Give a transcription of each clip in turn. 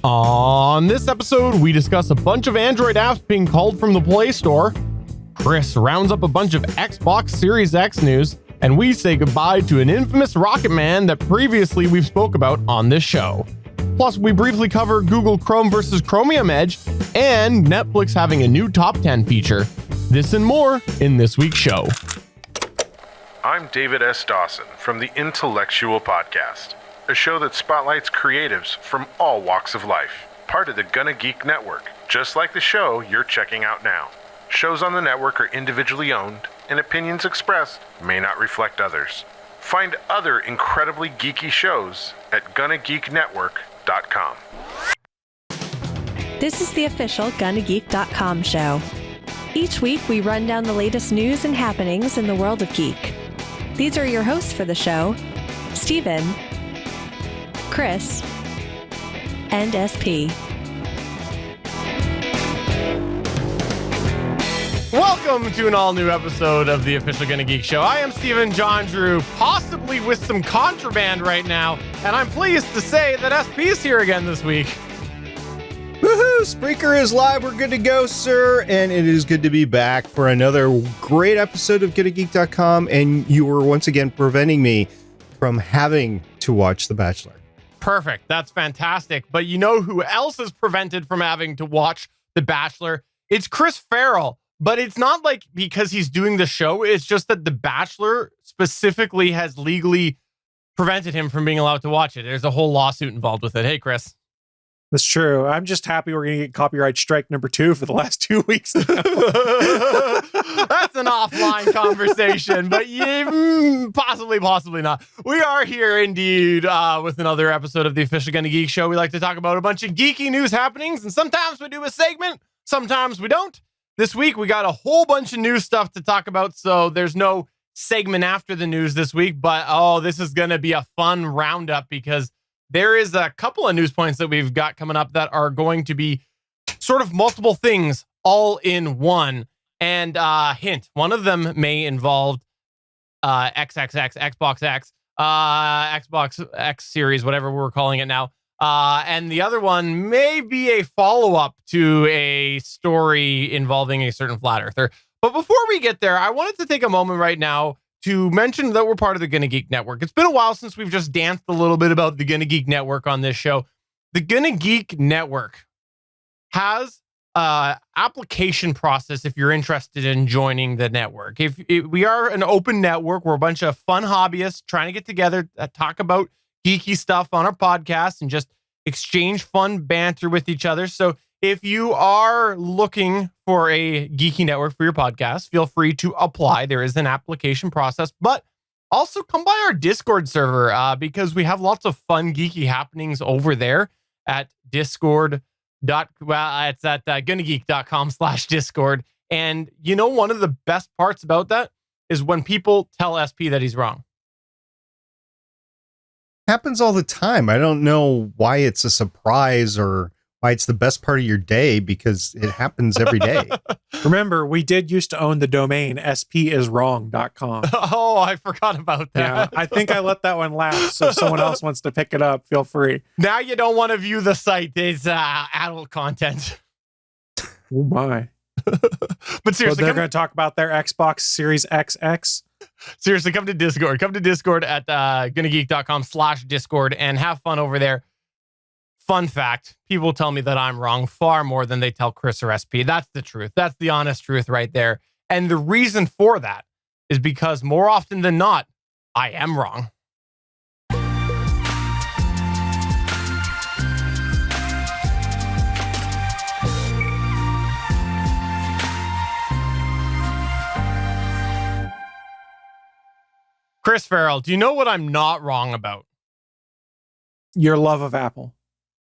On this episode, we discuss a bunch of Android apps being called from the Play Store. Chris rounds up a bunch of Xbox Series X news, and we say goodbye to an infamous Rocket Man that previously we've spoke about on this show. Plus, we briefly cover Google Chrome versus Chromium Edge and Netflix having a new top 10 feature. This and more in this week's show. I'm David S. Dawson from the Intellectual Podcast, a show that spotlights creatives from all walks of life, part of the Gonna Geek Network, just like the show you're checking out now. Shows on the network are individually owned, and opinions expressed may not reflect others. Find other incredibly geeky shows at GonnaGeekNetwork.com. This is the official GonnaGeek.com show. Each week, we run down the latest news and happenings in the world of geek. These are your hosts for the show, Steven, Chris, and SP. Welcome to an all-new episode of the official Gonna Geek Show. I am Steven John Drew, possibly with some contraband right now, and I'm pleased to say that SP is here again this week. Woohoo! Spreaker is live. We're good to go, sir. And it is good to be back for another great episode of GonnaGeek.com. And you were once again preventing me from having to watch The Bachelor. Perfect. That's fantastic. But you know who else is prevented from having to watch The Bachelor? It's Chris Farrell. But it's not like because he's doing the show. It's just that The Bachelor specifically has legally prevented him from being allowed to watch it. There's a whole lawsuit involved with it. Hey, Chris. That's true. I'm just happy we're going to get copyright strike number 2 for the last 2 weeks. That's an offline conversation, but possibly not. We are here indeed with another episode of the official Gonna Geek Show. We like to talk about a bunch of geeky news happenings, and sometimes we do a segment, sometimes we don't. This week, we got a whole bunch of new stuff to talk about, so there's no segment after the news this week, but this is going to be a fun roundup because there is a couple of news points that we've got coming up that are going to be sort of multiple things all in one. And hint, one of them may involve XXX, Xbox X, Xbox X series, whatever we're calling it now. And the other one may be a follow-up to a story involving a certain flat earther. But before we get there, I wanted to take a moment right now to mention that we're part of the Gonna Geek Network. It's been a while since we've just danced a little bit about the Gonna Geek Network on this show. The Gonna Geek Network has an application process if you're interested in joining the network. If we are an open network, we're a bunch of fun hobbyists trying to get together, talk about geeky stuff on our podcast and just exchange fun banter with each other. So if you are looking for a geeky network for your podcast, feel free to apply. There is an application process, but also come by our Discord server because we have lots of fun geeky happenings over there at Discord. It's at GonnaGeek.com/Discord. And you know, one of the best parts about that is when people tell SP that he's wrong. Happens all the time. I don't know why it's a surprise or why it's the best part of your day, because it happens every day. Remember, we did used to own the domain spiswrong.com. Oh, I forgot about that. Yeah, I think I let that one lapse. So if someone else wants to pick it up, feel free. Now you don't want to view the site. It's adult content. Oh my. But seriously, they're going to talk about their Xbox Series XX. Seriously, come to Discord. Come to Discord at GonnaGeek.com/Discord and have fun over there. Fun fact, people tell me that I'm wrong far more than they tell Chris or SP. That's the truth. That's the honest truth right there. And the reason for that is because more often than not, I am wrong. Chris Farrell, do you know what I'm not wrong about? Your love of Apple.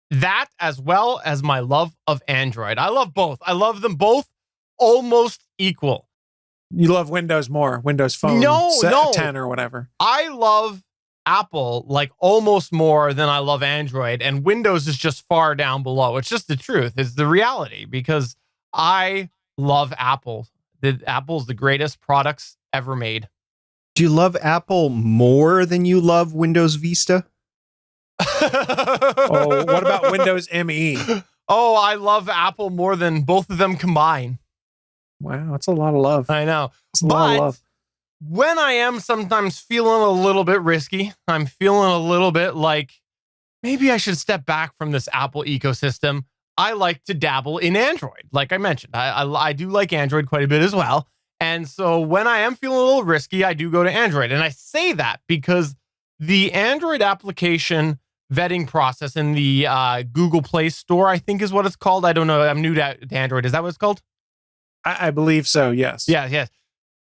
That, as well as my love of Android. I love both. I love them both almost equal. You love Windows more. Windows Phone no. 10 or whatever. I love Apple like almost more than I love Android. And Windows is just far down below. It's just the truth. It's the reality because I love Apple. Apple's the greatest products ever made. Do you love Apple more than you love Windows Vista? Oh, what about Windows ME? Oh, I love Apple more than both of them combined. Wow, that's a lot of love. I know. That's a lot of love. When I am sometimes feeling a little bit risky, I'm feeling a little bit like maybe I should step back from this Apple ecosystem. I like to dabble in Android. Like I mentioned, I do like Android quite a bit as well. And so when I am feeling a little risky, I do go to Android. And I say that because the Android application vetting process in the Google Play Store, I think is what it's called. I don't know. I'm new to Android. Is that what it's called? I believe so, yes. Yeah, yes.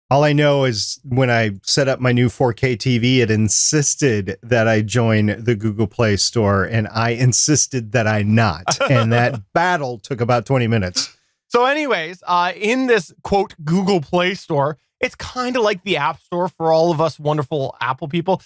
All I know is when I set up my new 4K TV, it insisted that I join the Google Play Store, and I insisted that I not. And that battle took about 20 minutes. So anyways, in this, quote, Google Play Store, it's kind of like the App Store for all of us wonderful Apple people.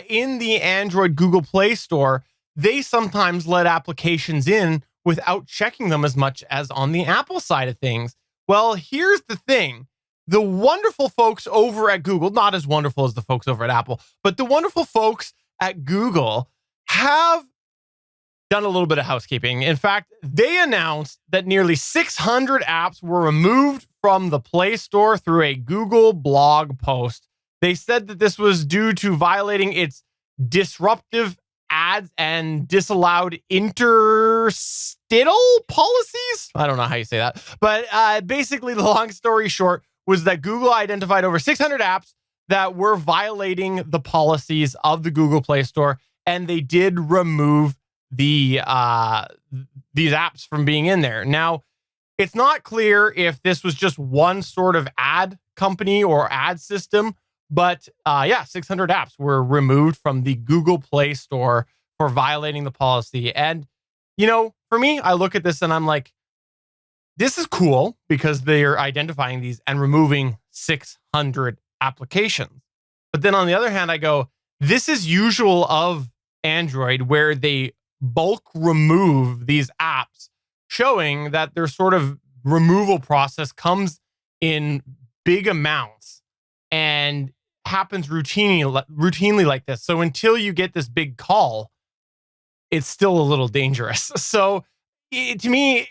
In the Android Google Play Store, they sometimes let applications in without checking them as much as on the Apple side of things. Well, here's the thing. The wonderful folks over at Google, not as wonderful as the folks over at Apple, but the wonderful folks at Google have done a little bit of housekeeping. In fact, they announced that nearly 600 apps were removed from the Play Store through a Google blog post. They said that this was due to violating its disruptive ads and disallowed interstitial policies. I don't know how you say that. But basically, the long story short was that Google identified over 600 apps that were violating the policies of the Google Play Store, and they did remove these apps from being in there. Now, it's not clear if this was just one sort of ad company or ad system, but 600 apps were removed from the Google Play Store for violating the policy. And, you know, for me, I look at this and I'm like, this is cool because they're identifying these and removing 600 applications. But then on the other hand, I go, this is usual of Android where they bulk remove these apps, showing that their sort of removal process comes in big amounts and happens routinely like this. So until you get this big call, it's still a little dangerous. So to me,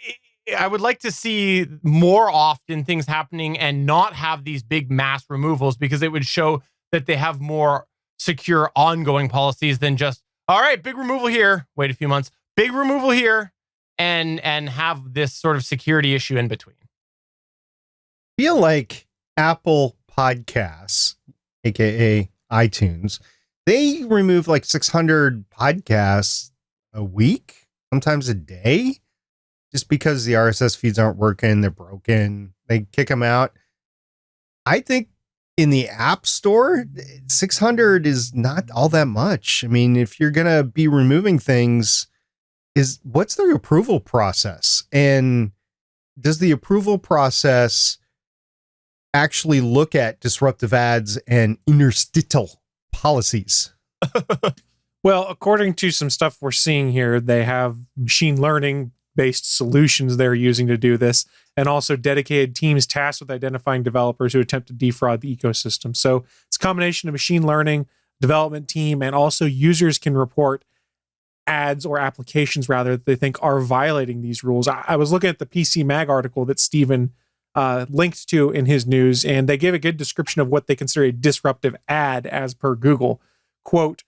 I would like to see more often things happening and not have these big mass removals, because it would show that they have more secure ongoing policies than just, all right, big removal here, wait a few months, big removal here, and have this sort of security issue in between. Feel like Apple Podcasts, aka iTunes, they remove like 600 podcasts a week, sometimes a day, just because the RSS feeds aren't working, they're broken, they kick them out. I think in the App Store, 600 is not all that much. I mean, if you're going to be removing things, what's the approval process? And does the approval process actually look at disruptive ads and interstitial policies? Well, according to some stuff we're seeing here, they have machine learning based solutions they're using to do this, and also dedicated teams tasked with identifying developers who attempt to defraud the ecosystem. So it's a combination of machine learning, development team, and also users can report ads or applications rather that they think are violating these rules. I was looking at the PC Mag article that Stephen linked to in his news, and they gave a good description of what they consider a disruptive ad as per Google. Quote,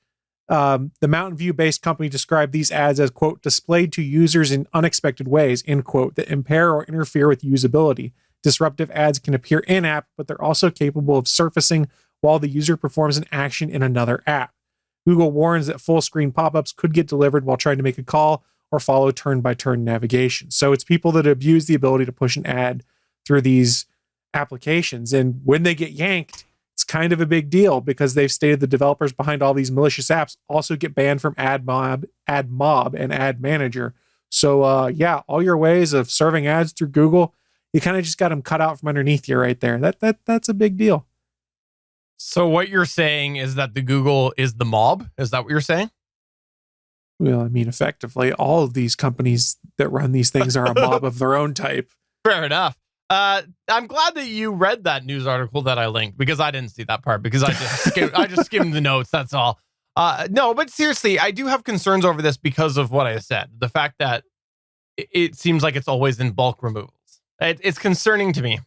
the Mountain View-based company described these ads as, quote, displayed to users in unexpected ways, end quote, that impair or interfere with usability. Disruptive ads can appear in-app, but they're also capable of surfacing while the user performs an action in another app. Google warns that full-screen pop-ups could get delivered while trying to make a call or follow turn-by-turn navigation. So it's people that abuse the ability to push an ad through these applications. And when they get yanked, it's kind of a big deal because they've stated the developers behind all these malicious apps also get banned from AdMob, and Ad Manager. So all your ways of serving ads through Google, you kind of just got them cut out from underneath you right there. That's a big deal. So what you're saying is that the Google is the mob? Is that what you're saying? Well, I mean, effectively, all of these companies that run these things are a mob of their own type. Fair enough. I'm glad that you read that news article that I linked, because I didn't see that part, because I just skimmed the notes. That's all. No, but seriously, I do have concerns over this because of what I said. The fact that it seems like it's always in bulk removals. It's concerning to me.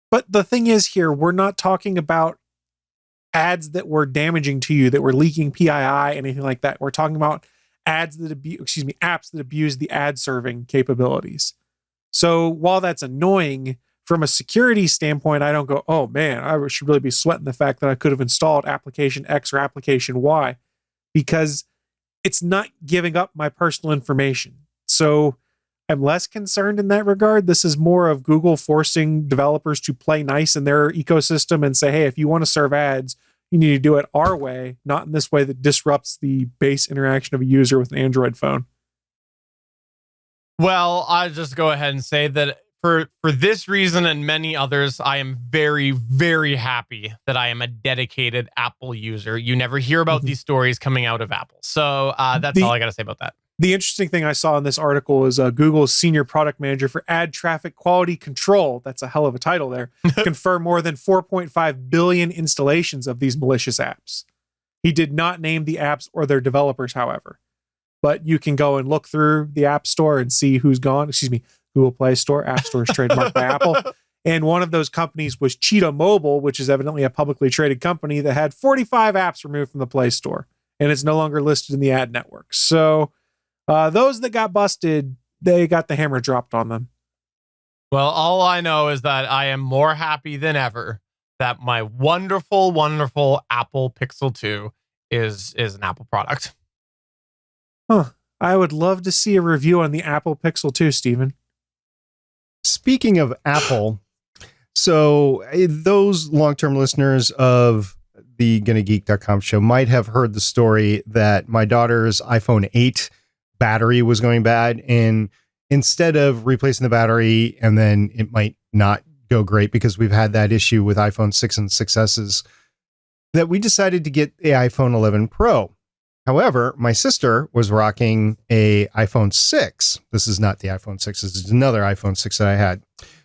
But the thing is here, we're not talking about ads that were damaging to you, that were leaking PII, anything like that. We're talking about apps that abuse the ad serving capabilities. So while that's annoying from a security standpoint, I don't go, oh man, I should really be sweating the fact that I could have installed application X or application Y, because it's not giving up my personal information. So I'm less concerned in that regard. This is more of Google forcing developers to play nice in their ecosystem and say, hey, if you want to serve ads, you need to do it our way, not in this way that disrupts the base interaction of a user with an Android phone. Well, I'll just go ahead and say that for this reason and many others, I am very, very happy that I am a dedicated Apple user. You never hear about these stories coming out of Apple. So that's all I got to say about that. The interesting thing I saw in this article is Google's senior product manager for ad traffic quality control, that's a hell of a title there, confirmed more than 4.5 billion installations of these malicious apps. He did not name the apps or their developers, however. But you can go and look through the App Store and see who's gone. Google Play Store. App Store is trademarked by Apple. And one of those companies was Cheetah Mobile, which is evidently a publicly traded company that had 45 apps removed from the Play Store. And it's no longer listed in the ad network. So those that got busted, they got the hammer dropped on them. Well, all I know is that I am more happy than ever that my wonderful, wonderful Apple Pixel 2 is an Apple product. Huh. I would love to see a review on the Apple Pixel 2, Stephen. Speaking of Apple, so those long-term listeners of the GonnaGeek.com show might have heard the story that my daughter's iPhone 8 battery was going bad, and instead of replacing the battery and then it might not go great, because we've had that issue with iPhone 6 and 6S's, that we decided to get the iPhone 11 Pro. However, my sister was rocking a iPhone 6. This is not the iPhone 6. This is another iPhone 6 that I had.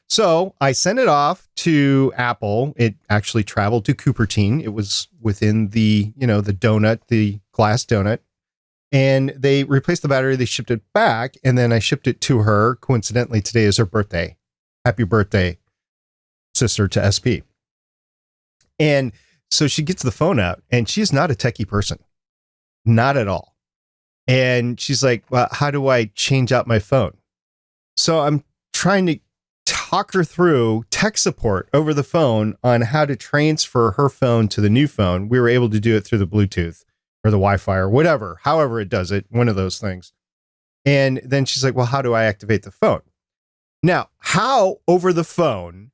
So I sent it off to Apple. It actually traveled to Cupertine. It was within the donut, the glass donut. And they replaced the battery. They shipped it back. And then I shipped it to her. Coincidentally, today is her birthday. Happy birthday, sister to SP. And so she gets the phone out, and she's not a techie person. Not at all. And she's like, well, how do I change out my phone? So I'm trying to talk her through tech support over the phone on how to transfer her phone to the new phone. We were able to do it through the Bluetooth or the Wi-Fi or whatever, however it does it, one of those things. And then she's like, well, how do I activate the phone? Now, how over the phone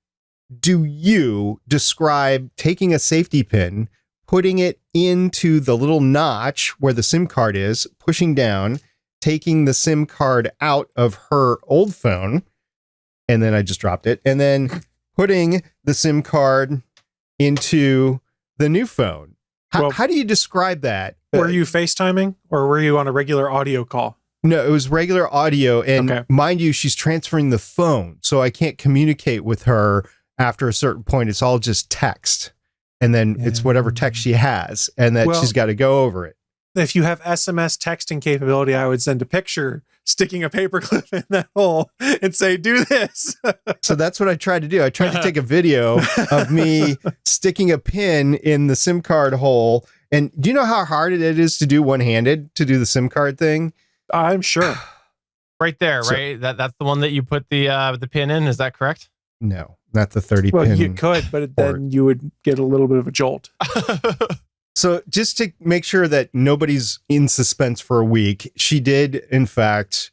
do you describe taking a safety pin, putting it into the little notch where the SIM card is, pushing down, taking the SIM card out of her old phone, and then I just dropped it, and then putting the SIM card into the new phone? How do you describe that? Were you FaceTiming, or were you on a regular audio call? No, it was regular audio, and mind you, she's transferring the phone, so I can't communicate with her after a certain point. It's all just text. And then it's whatever text she has, and that she's got to go over it. If you have SMS texting capability, I would send a picture sticking a paperclip in that hole and say, do this. So that's what I tried to do. I tried to take a video of me sticking a pin in the SIM card hole. And do you know how hard it is to do one-handed, to do the SIM card thing? I'm sure. Right there, right? That's the one that you put the pin in. Is that correct? No, not the 30 pin. Well, you could, but then you would get a little bit of a jolt. So just to make sure that nobody's in suspense for a week, she did, in fact,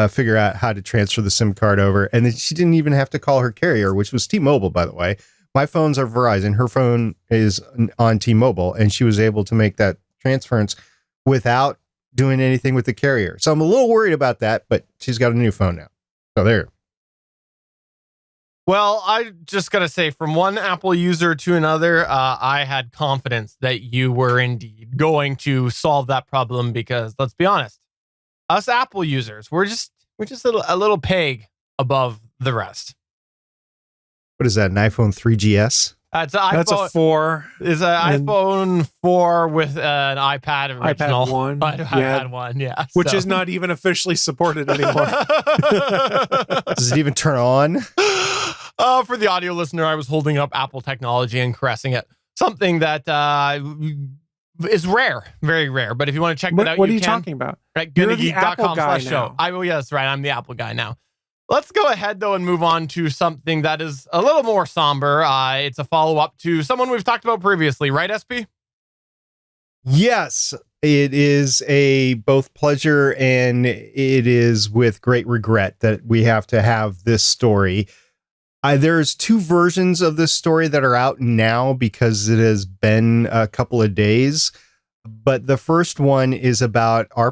figure out how to transfer the SIM card over. And then she didn't even have to call her carrier, which was T-Mobile, by the way. My phones are Verizon. Her phone is on T-Mobile, and she was able to make that transference without doing anything with the carrier. So I'm a little worried about that, but she's got a new phone now. So there. Well, I just got to say, from one Apple user to another, I had confidence that you were indeed going to solve that problem, because let's be honest, us Apple users, we're just a little peg above the rest. What is that, an iPhone 3GS? It's an That's iPhone. a 4. Is an And- iPhone 4 with an iPad original. iPad 1. iPad 1, yeah. Which so. is not even officially supported anymore. Does it even turn on? For the audio listener, I was holding up Apple technology and caressing it. Something that is rare, very rare. But if you want to check that out, What are you can. talking about? Right, You're the Apple guy GonnaGeek.com/show. now. Yes, right. I'm the Apple guy now. Let's go ahead, though, and move on to something that is a little more somber. It's a follow-up to someone we've talked about previously, right, SP? Yes, it is a both pleasure and it is with great regret that we have to have this story. There's 2 versions of this story that are out now because it has been a couple of days. But the first one is about our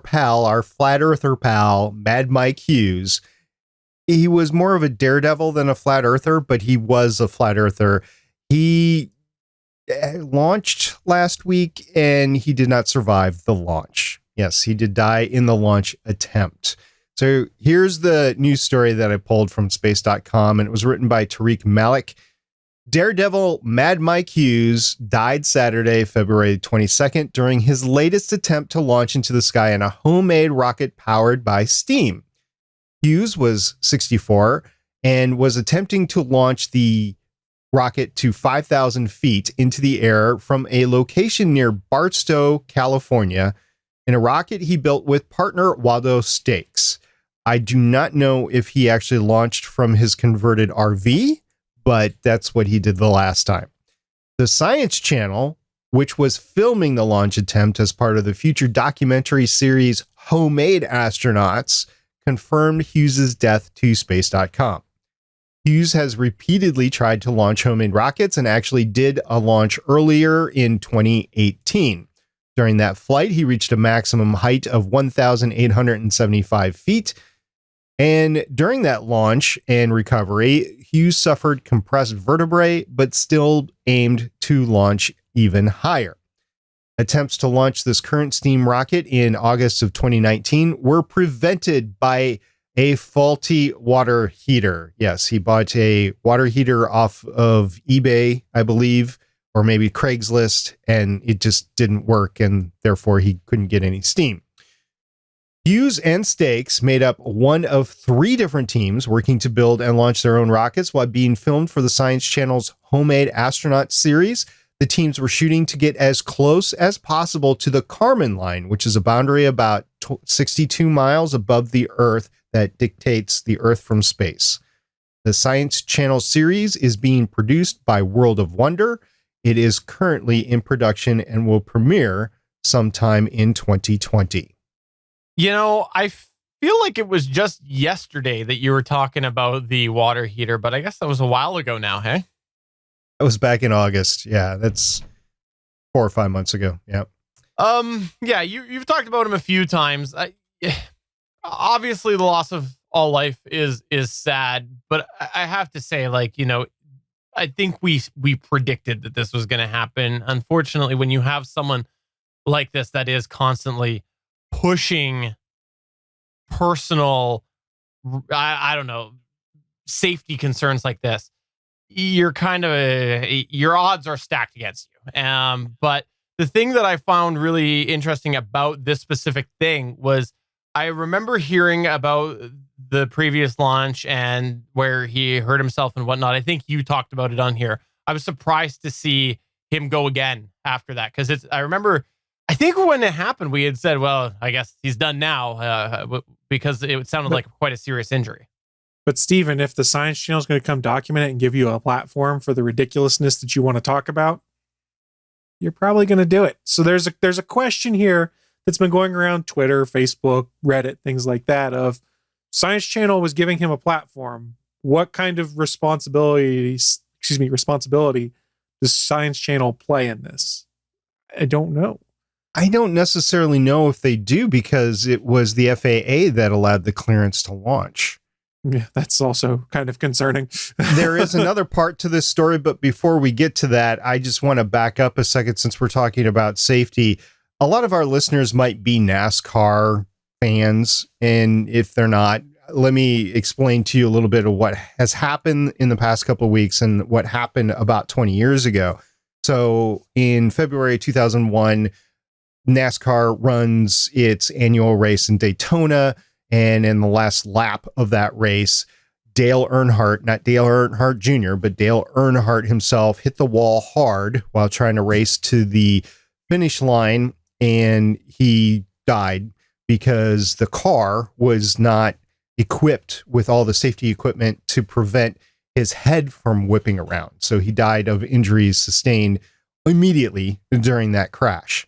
flat earther pal, Mad Mike Hughes. He was more of a daredevil than a flat earther, but he was a flat earther. He launched last week and he did not survive the launch. Yes, he did die in the launch attempt. So here's the news story that I pulled from space.com, and it was written by Tariq Malik. Daredevil Mad Mike Hughes died Saturday, February 22nd, during his latest attempt to launch into the sky in a homemade rocket powered by steam. Hughes was 64 and was attempting to launch the rocket to 5,000 feet into the air from a location near Barstow, California, in a rocket he built with partner Waldo Stakes. I do not know if he actually launched from his converted RV, but that's what he did the last time. The Science Channel, which was filming the launch attempt as part of the future documentary series Homemade Astronauts, confirmed Hughes' death to space.com. Hughes has repeatedly tried to launch homemade rockets and actually did a launch earlier in 2018. During that flight, he reached a maximum height of 1,875 feet. And during that launch and recovery, Hughes suffered compressed vertebrae, but still aimed to launch even higher. Attempts to launch this current steam rocket in August of 2019 were prevented by a faulty water heater. Yes, he bought a water heater off of eBay, I believe, or maybe Craigslist, and it just didn't work, and therefore he couldn't get any steam. Hughes and Stakes made up one of 3 different teams working to build and launch their own rockets while being filmed for the Science Channel's Homemade Astronaut series. The teams were shooting to get as close as possible to the Kármán line, which is a boundary about 62 miles above the Earth that dictates the Earth from space. The Science Channel series is being produced by World of Wonder. It is currently in production and will premiere sometime in 2020. You know, I feel like it was just yesterday that you were talking about the water heater, but I guess that was a while ago now, hey? That was back in August. Yeah, that's 4 or 5 months ago. Yeah. Yeah, you've talked about him a few times. Obviously, the loss of all life is sad, but I have to say, like, you know, I think we predicted that this was going to happen. Unfortunately, when you have someone like this that is constantly pushing personal, I don't know, safety concerns like this, you're kind of your odds are stacked against you. But the thing that I found really interesting about this specific thing was I remember hearing about the previous launch and where he hurt himself and whatnot. I think you talked about it on here. I was surprised to see him go again after that because I remember, I think when it happened, we had said, well, I guess he's done now because it sounded like quite a serious injury. But Steven, if the Science Channel is going to come document it and give you a platform for the ridiculousness that you want to talk about, you're probably going to do it. So there's a question here that's been going around Twitter, Facebook, Reddit, things like that of Science Channel was giving him a platform. What kind of responsibility does Science Channel play in this? I don't know. I don't necessarily know if they do because it was the FAA that allowed the clearance to launch. Yeah, that's also kind of concerning. There is another part to this story, but before we get to that, I just want to back up a second since we're talking about safety. A lot of our listeners might be NASCAR fans, and if they're not, let me explain to you a little bit of what has happened in the past couple of weeks and what happened about 20 years ago. So in February 2001, NASCAR runs its annual race in Daytona. And in the last lap of that race, Dale Earnhardt, not Dale Earnhardt Jr., but Dale Earnhardt himself hit the wall hard while trying to race to the finish line. And he died because the car was not equipped with all the safety equipment to prevent his head from whipping around. So he died of injuries sustained immediately during that crash.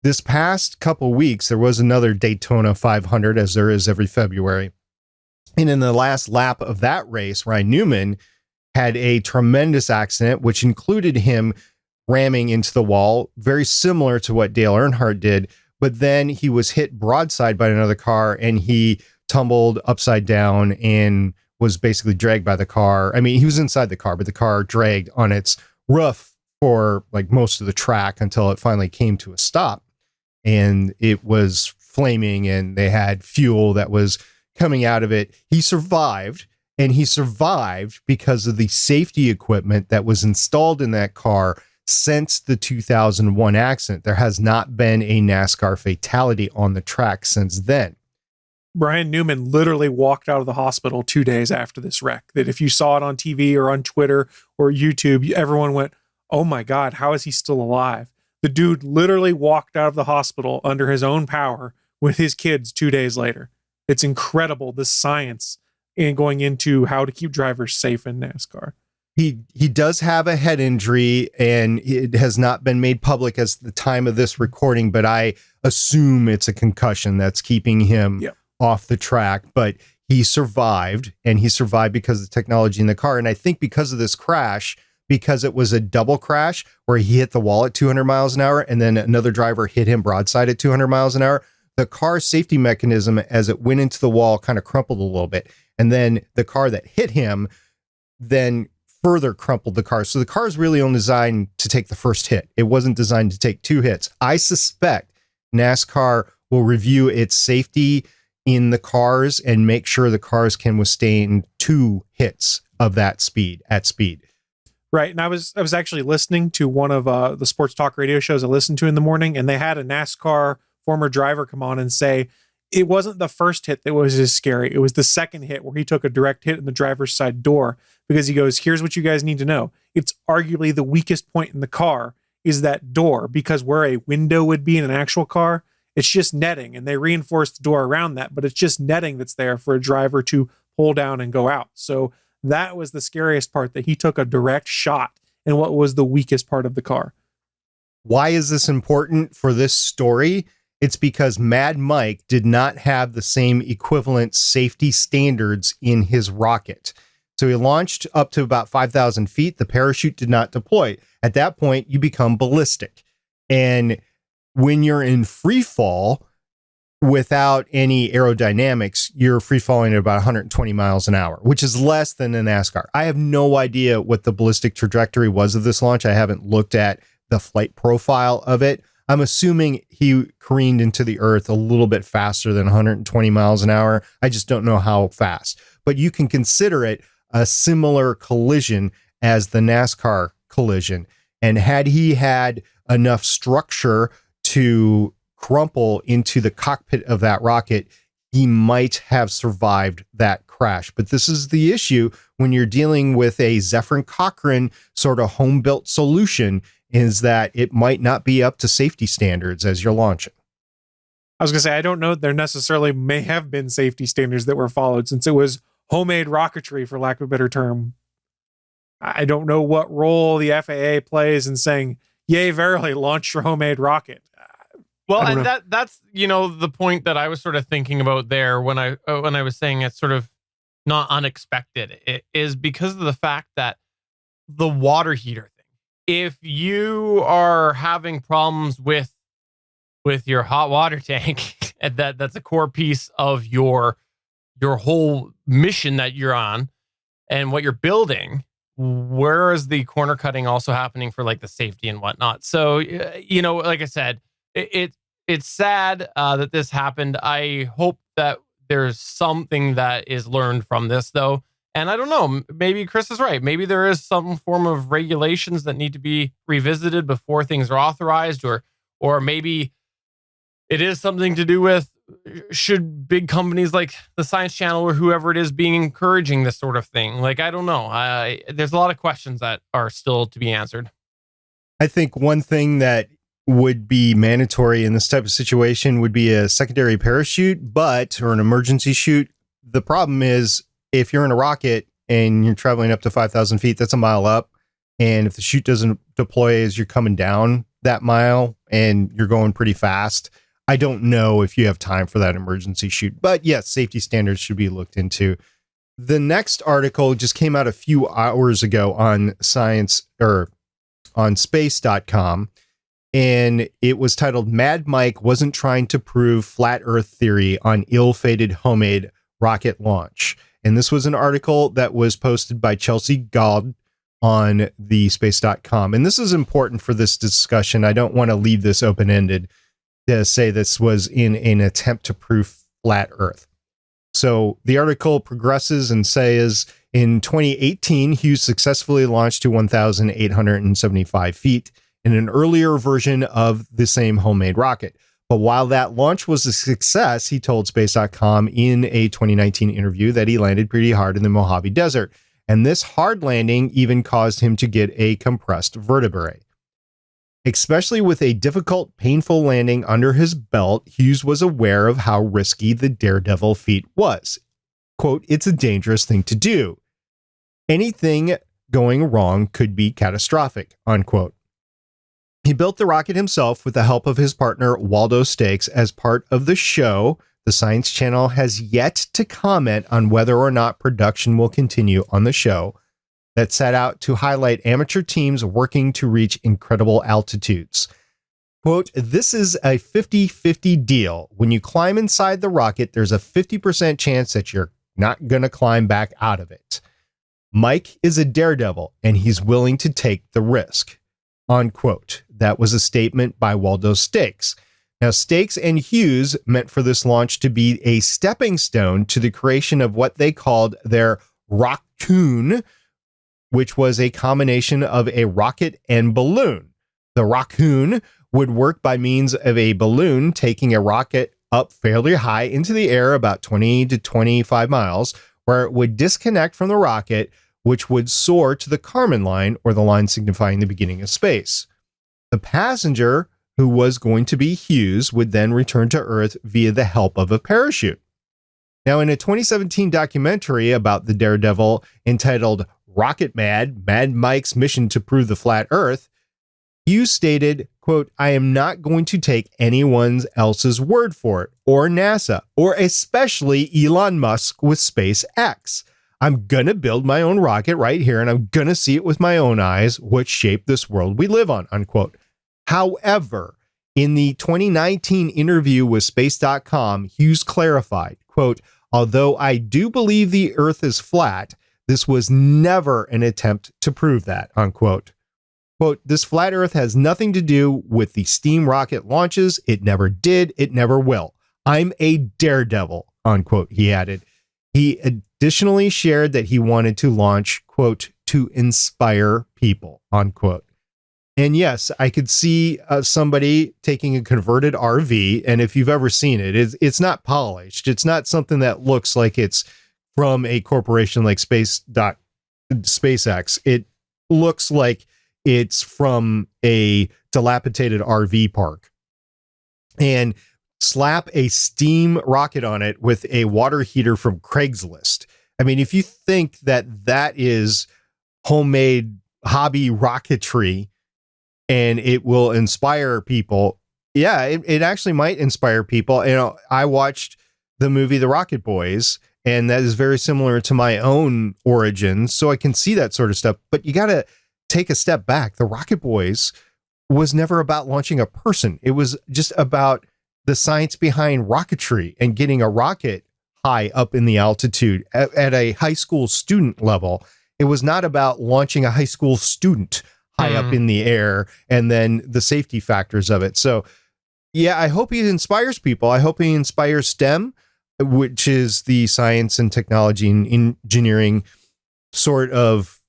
This past couple weeks, there was another Daytona 500, as there is every February. And in the last lap of that race, Ryan Newman had a tremendous accident, which included him ramming into the wall, very similar to what Dale Earnhardt did. But then he was hit broadside by another car and he tumbled upside down and was basically dragged by the car. I mean, he was inside the car, but the car dragged on its roof for like most of the track until it finally came to a stop. And it was flaming and they had fuel that was coming out of it. He survived, and he survived because of the safety equipment that was installed in that car since the 2001 accident. There has not been a NASCAR fatality on the track since then. Brian Newman literally walked out of the hospital 2 days after this wreck. That if you saw it on TV or on Twitter or YouTube, everyone went, "Oh my God, how is he still alive?" The dude literally walked out of the hospital under his own power with his kids 2 days later. It's incredible, the science in going into how to keep drivers safe in NASCAR. He does have a head injury, and it has not been made public as the time of this recording, but I assume it's a concussion that's keeping him off the track. But he survived, and he survived because of the technology in the car. And I think because of this crash, because it was a double crash where he hit the wall at 200 miles an hour and then another driver hit him broadside at 200 miles an hour, the car safety mechanism as it went into the wall kind of crumpled a little bit. And then the car that hit him then further crumpled the car. So the car is really only designed to take the first hit. It wasn't designed to take two hits. I suspect NASCAR will review its safety in the cars and make sure the cars can withstand two hits of that speed at speed. Right. And I was actually listening to one of the sports talk radio shows I listened to in the morning, and they had a NASCAR former driver come on and say it wasn't the first hit that was as scary. It was the second hit where he took a direct hit in the driver's side door, because he goes, "Here's what you guys need to know. It's arguably the weakest point in the car is that door, because where a window would be in an actual car, it's just netting, and they reinforce the door around that, but it's just netting that's there for a driver to pull down and go out." So that was the scariest part, that he took a direct shot in what was the weakest part of the car. Why is this important for this story? It's because Mad Mike did not have the same equivalent safety standards in his rocket. So he launched up to about 5,000 feet. The parachute did not deploy. At that point, you become ballistic. And when you're in free fall without any aerodynamics, you're free falling at about 120 miles an hour, which is less than a NASCAR. I have no idea what the ballistic trajectory was of this launch. I haven't looked at the flight profile of it. I'm assuming he careened into the earth a little bit faster than 120 miles an hour. I just don't know how fast, but you can consider it a similar collision as the NASCAR collision. And had he had enough structure to crumple into the cockpit of that rocket, he might have survived that crash. But this is the issue when you're dealing with a Zephyr Cochrane sort of home-built solution, is that it might not be up to safety standards as you're launching. I was going to say, I don't know that there necessarily may have been safety standards that were followed, since it was homemade rocketry, for lack of a better term. I don't know what role the FAA plays in saying, "Yay, verily, launch your homemade rocket." Well, and that's, you know, the point that I was sort of thinking about there when I was saying it's sort of not unexpected. It is because of the fact that the water heater thing. If you are having problems with your hot water tank, and that's a core piece of your whole mission that you're on and what you're building, where is the corner cutting also happening for like the safety and whatnot? So, you know, like I said, it's sad that this happened. I hope that there's something that is learned from this, though. And I don't know, maybe Chris is right. Maybe there is some form of regulations that need to be revisited before things are authorized, or maybe it is something to do with, should big companies like the Science Channel or whoever it is being encouraging this sort of thing? Like, I don't know. There's a lot of questions that are still to be answered. I think one thing that would be mandatory in this type of situation would be a secondary parachute, or an emergency chute. The problem is, if you're in a rocket and you're traveling up to 5,000 feet, that's a mile up. And if the chute doesn't deploy as you're coming down that mile and you're going pretty fast, I don't know if you have time for that emergency chute. But yes, safety standards should be looked into. The next article just came out a few hours ago on on space.com. And it was titled, Mad Mike Wasn't Trying to Prove Flat Earth Theory on Ill-Fated Homemade Rocket Launch. And this was an article that was posted by Chelsea Gauld on the space.com. And this is important for this discussion. I don't want to leave this open-ended to say this was in an attempt to prove flat Earth. So the article progresses and says, in 2018, Hughes successfully launched to 1,875 feet in an earlier version of the same homemade rocket. But while that launch was a success, he told Space.com in a 2019 interview that he landed pretty hard in the Mojave Desert. And this hard landing even caused him to get a compressed vertebrae. Especially with a difficult, painful landing under his belt, Hughes was aware of how risky the daredevil feat was. Quote, it's a dangerous thing to do. Anything going wrong could be catastrophic, unquote. He built the rocket himself with the help of his partner Waldo Stakes as part of the show. The Science Channel has yet to comment on whether or not production will continue on the show that set out to highlight amateur teams working to reach incredible altitudes. Quote, this is a 50-50 deal. When you climb inside the rocket, there's a 50% chance that you're not going to climb back out of it. Mike is a daredevil, and he's willing to take the risk. Unquote. That was a statement by Waldo Stakes. Now, Stakes and Hughes meant for this launch to be a stepping stone to the creation of what they called their Rockoon, which was a combination of a rocket and balloon. The Rockoon would work by means of a balloon taking a rocket up fairly high into the air, about 20 to 25 miles, where it would disconnect from the rocket, which would soar to the Kármán line, or the line signifying the beginning of space. The passenger, who was going to be Hughes, would then return to Earth via the help of a parachute. Now, in a 2017 documentary about the daredevil entitled Rocket Mad Mike's Mission to Prove the Flat Earth, Hughes stated, quote, I am not going to take anyone else's word for it, or NASA, or especially Elon Musk with SpaceX. I'm going to build my own rocket right here, and I'm going to see it with my own eyes, what shaped this world we live on, unquote. However, in the 2019 interview with Space.com, Hughes clarified, quote, although I do believe the Earth is flat, this was never an attempt to prove that, unquote. Quote, this flat Earth has nothing to do with the steam rocket launches. It never did. It never will. I'm a daredevil, unquote, he added. He additionally shared that he wanted to launch, quote, to inspire people, unquote. And yes, I could see somebody taking a converted RV, and if you've ever seen it, it's not polished. It's not something that looks like it's from a corporation like SpaceX. It looks like it's from a dilapidated RV park. And slap a steam rocket on it with a water heater from Craigslist. I mean, if you think that that is homemade hobby rocketry and it will inspire people, yeah, it actually might inspire people. You know, I watched the movie The Rocket Boys, and that is very similar to my own origins, so I can see that sort of stuff. But you got to take a step back. The Rocket Boys was never about launching a person. It was just about the science behind rocketry and getting a rocket high up in the altitude at a high school student level. It was not about launching a high school student high up in the air and then the safety factors of it. So yeah, I hope he inspires people. I hope he inspires STEM. which is the science and technology and engineering sort of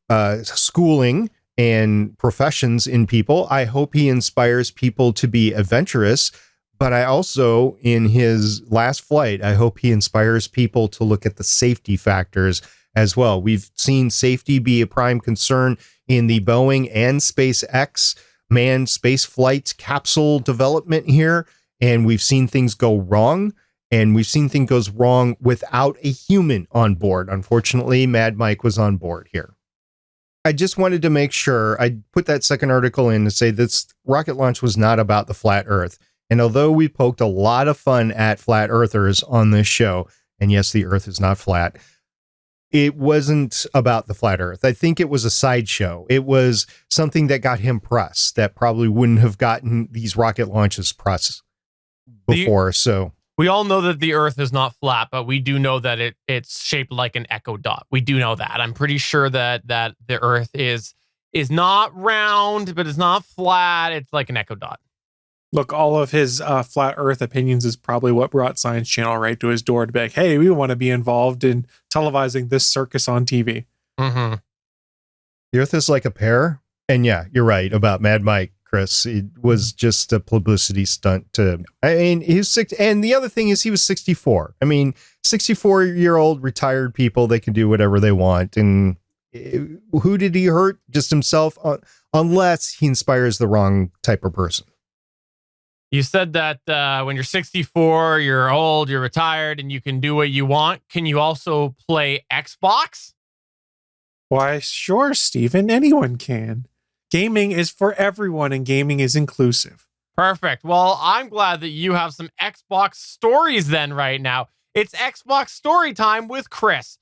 schooling and professions in people. I hope he inspires people to be adventurous, but I also, in his last flight, I hope he inspires people to look at the safety factors as well. We've seen safety be a prime concern in the Boeing and SpaceX manned space flight capsule development here, and we've seen things go wrong, and we've seen things goes wrong without a human on board. Unfortunately, Mad Mike was on board here. I just wanted to make sure I put that second article in to say this rocket launch was not about the flat Earth. And although we poked a lot of fun at flat earthers on this show, and yes, the Earth is not flat, it wasn't about the flat Earth. I think it was a sideshow. It was something that got him press that probably wouldn't have gotten these rocket launches press before. So we all know that the Earth is not flat, but we do know that it's shaped like an echo dot. We do know that. I'm pretty sure that the Earth is not round, but it's not flat. It's like an echo dot. Look, all of his flat Earth opinions is probably what brought Science Channel right to his door to be like, hey, we want to be involved in televising this circus on TV. Mm-hmm. The Earth is like a pear. And yeah, you're right about Mad Mike, Chris. It was just a publicity stunt I mean, he's 6. And the other thing is he was 64. I mean, 64-year-old retired people, they can do whatever they want. And who did he hurt? Just himself, unless he inspires the wrong type of person. You said that when you're 64, you're old, you're retired, and you can do what you want. Can you also play Xbox? Why, sure, Stephen. Anyone can. Gaming is for everyone, and gaming is inclusive. Perfect. Well, I'm glad that you have some Xbox stories then right now. It's Xbox story time with Chris.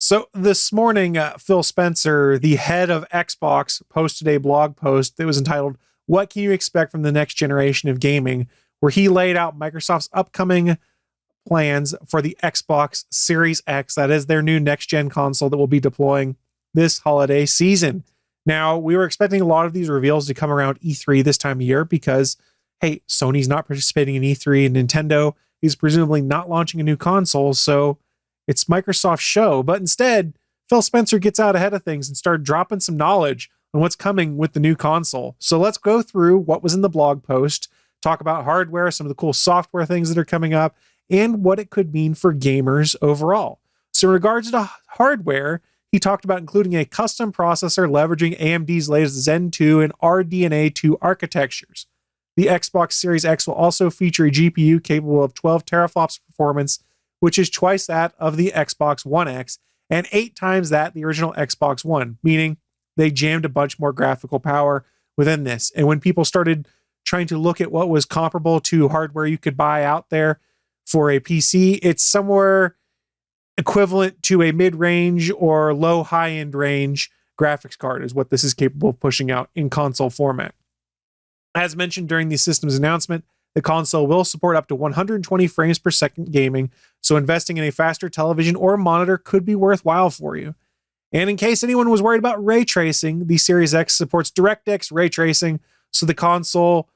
So this morning, Phil Spencer, the head of Xbox, posted a blog post that was entitled, "What Can You Expect from the Next Generation of Gaming?" where he laid out Microsoft's upcoming plans for the Xbox Series X. That is their new next-gen console that will be deploying this holiday season. Now, we were expecting a lot of these reveals to come around E3 this time of year because, hey, Sony's not participating in E3 and Nintendo is presumably not launching a new console, so it's Microsoft's show. But instead, Phil Spencer gets out ahead of things and started dropping some knowledge on what's coming with the new console. So let's go through what was in the blog post, talk about hardware, some of the cool software things that are coming up, and what it could mean for gamers overall. So in regards to hardware, he talked about including a custom processor leveraging AMD's latest Zen 2 and RDNA 2 architectures. The Xbox Series X will also feature a GPU capable of 12 teraflops performance, which is twice that of the Xbox One X and 8 times that the original Xbox One, meaning they jammed a bunch more graphical power within this. And when people started trying to look at what was comparable to hardware you could buy out there for a PC, it's somewhere equivalent to a mid-range or low high-end range graphics card is what this is capable of pushing out in console format. As mentioned during the system's announcement, the console will support up to 120 frames per second gaming, so investing in a faster television or monitor could be worthwhile for you. And in case anyone was worried about ray tracing, the Series X supports DirectX ray tracing, so the console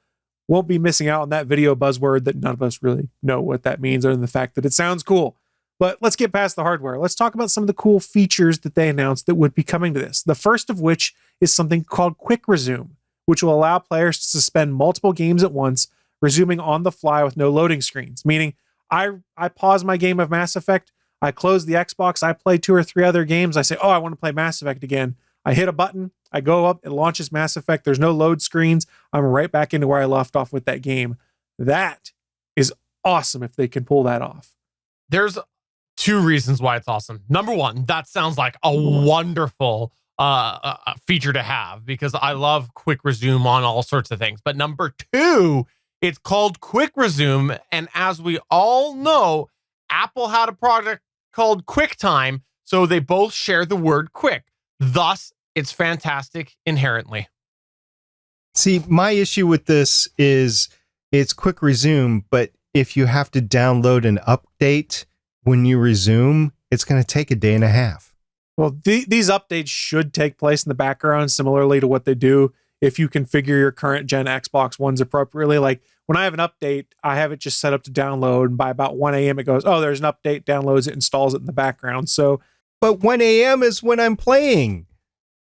won't be missing out on that video buzzword that none of us really know what that means other than the fact that it sounds cool. But let's get past the hardware. Let's talk about some of the cool features that they announced that would be coming to this. The first of which is something called Quick Resume, which will allow players to suspend multiple games at once, resuming on the fly with no loading screens. Meaning, I pause my game of Mass Effect, I close the Xbox, I play 2 or 3 other games, I say, oh, I want to play Mass Effect again. I hit a button, I go up, it launches Mass Effect, there's no load screens, I'm right back into where I left off with that game. That is awesome if they can pull that off. There's 2 reasons why it's awesome. Number 1, that sounds like a wonderful feature to have because I love Quick Resume on all sorts of things. But number 2, it's called Quick Resume, and as we all know, Apple had a product called QuickTime, so they both share the word quick. Thus, it's fantastic inherently. See, my issue with this is it's Quick Resume, but if you have to download an update when you resume, it's going to take a day and a half. Well, these updates should take place in the background, similarly to what they do if you configure your current gen Xbox Ones appropriately. Like when I have an update, I have it just set up to download. And by about 1 a.m., it goes, oh, there's an update, downloads it, installs it in the background. So, But 1 a.m. is when I'm playing.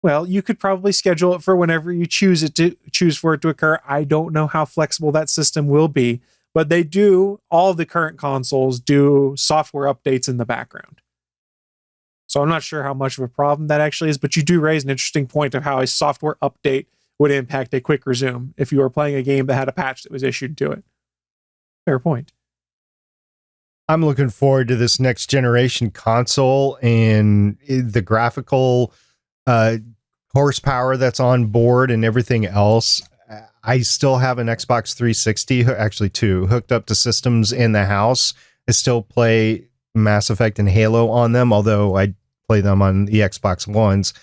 well, you could probably schedule it for whenever you choose for it to occur. I don't know how flexible that system will be, but they do, all the current consoles do software updates in the background. So I'm not sure how much of a problem that actually is, but you do raise an interesting point of how a software update would impact a quick resume if you were playing a game that had a patch that was issued to it. Fair point. I'm looking forward to this next generation console and the graphical horsepower that's on board and everything else. I still have an Xbox 360, actually two, hooked up to systems in the house. I still play Mass Effect and Halo on them, although I play them on the Xbox Ones.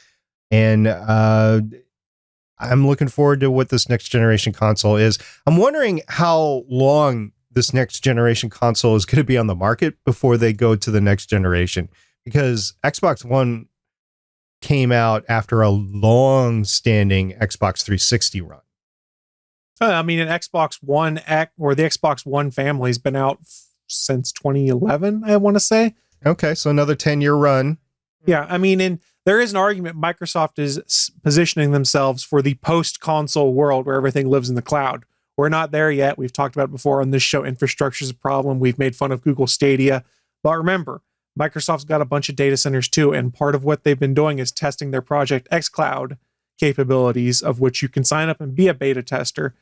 And I'm looking forward to what this next generation console is. I'm wondering how long this next generation console is going to be on the market before they go to the next generation, because Xbox One came out after a long-standing Xbox 360 run. I mean, an Xbox One X or the Xbox One family has been out since 2011, I want to say. Okay, so another 10-year run. Yeah, I mean, and there is an argument Microsoft is positioning themselves for the post-console world where everything lives in the cloud. We're not there yet. We've talked about it before on this show. Infrastructure is a problem. We've made fun of Google Stadia. But remember, Microsoft's got a bunch of data centers too, and part of what they've been doing is testing their Project xCloud capabilities, of which you can sign up and be a beta tester,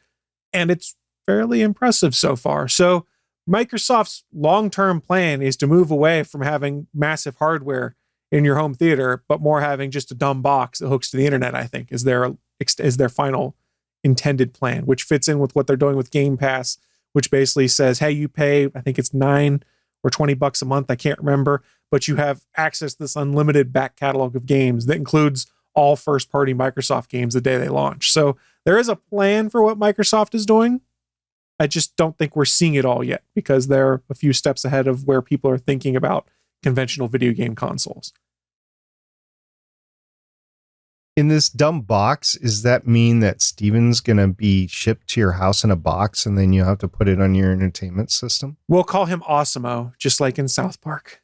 and it's fairly impressive so far. So Microsoft's long-term plan is to move away from having massive hardware in your home theater, but more having just a dumb box that hooks to the internet, I think, is their final intended plan, which fits in with what they're doing with Game Pass, which basically says, hey, you pay, I think it's $9 or $20 a month, I can't remember, but you have access to this unlimited back catalog of games that includes all first-party Microsoft games the day they launch. So there is a plan for what Microsoft is doing. I just don't think we're seeing it all yet, because they're a few steps ahead of where people are thinking about conventional video game consoles. In this dumb box, does that mean that Steven's going to be shipped to your house in a box and then you have to put it on your entertainment system? We'll call him Awesemo, just like in South Park.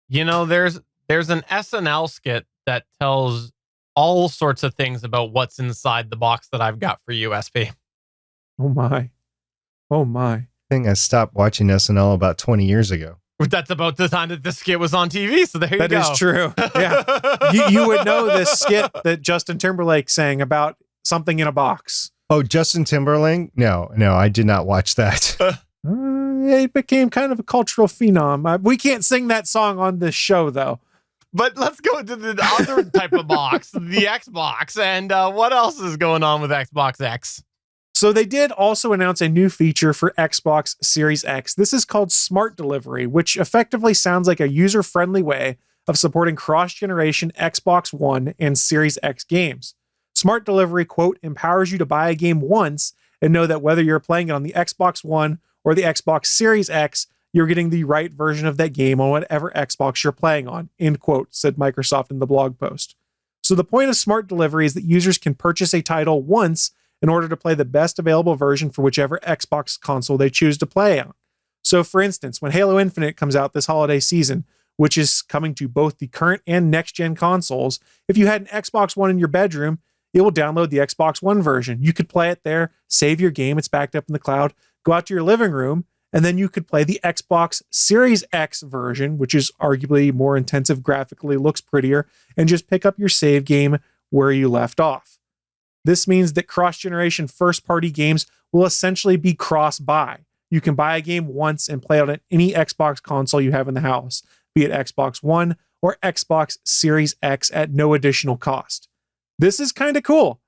You know, there's an SNL skit that tells all sorts of things about what's inside the box that I've got for you, SP. Oh my. Oh my. I think I stopped watching SNL about 20 years ago. That's about the time that this skit was on TV, so there you go. That is true. Yeah. you would know this skit that Justin Timberlake sang about something in a box. Oh, Justin Timberlake? No, I did not watch that. It became kind of a cultural phenom. We can't sing that song on this show, though. But let's go to the other type of box, the Xbox. And what else is going on with Xbox X? So they did also announce a new feature for Xbox Series X. This is called Smart Delivery, which effectively sounds like a user-friendly way of supporting cross-generation Xbox One and Series X games. Smart Delivery, quote, empowers you to buy a game once and know that whether you're playing it on the Xbox One or the Xbox Series X, you're getting the right version of that game on whatever Xbox you're playing on, end quote, said Microsoft in the blog post. So the point of Smart Delivery is that users can purchase a title once in order to play the best available version for whichever Xbox console they choose to play on. So for instance, when Halo Infinite comes out this holiday season, which is coming to both the current and next-gen consoles, if you had an Xbox One in your bedroom, it will download the Xbox One version. You could play it there, save your game, it's backed up in the cloud, go out to your living room, and then you could play the Xbox Series X version, which is arguably more intensive graphically, looks prettier, and just pick up your save game where you left off. This means that cross-generation first-party games will essentially be cross-buy. You can buy a game once and play it on any Xbox console you have in the house, be it Xbox One or Xbox Series X at no additional cost. This is kind of cool.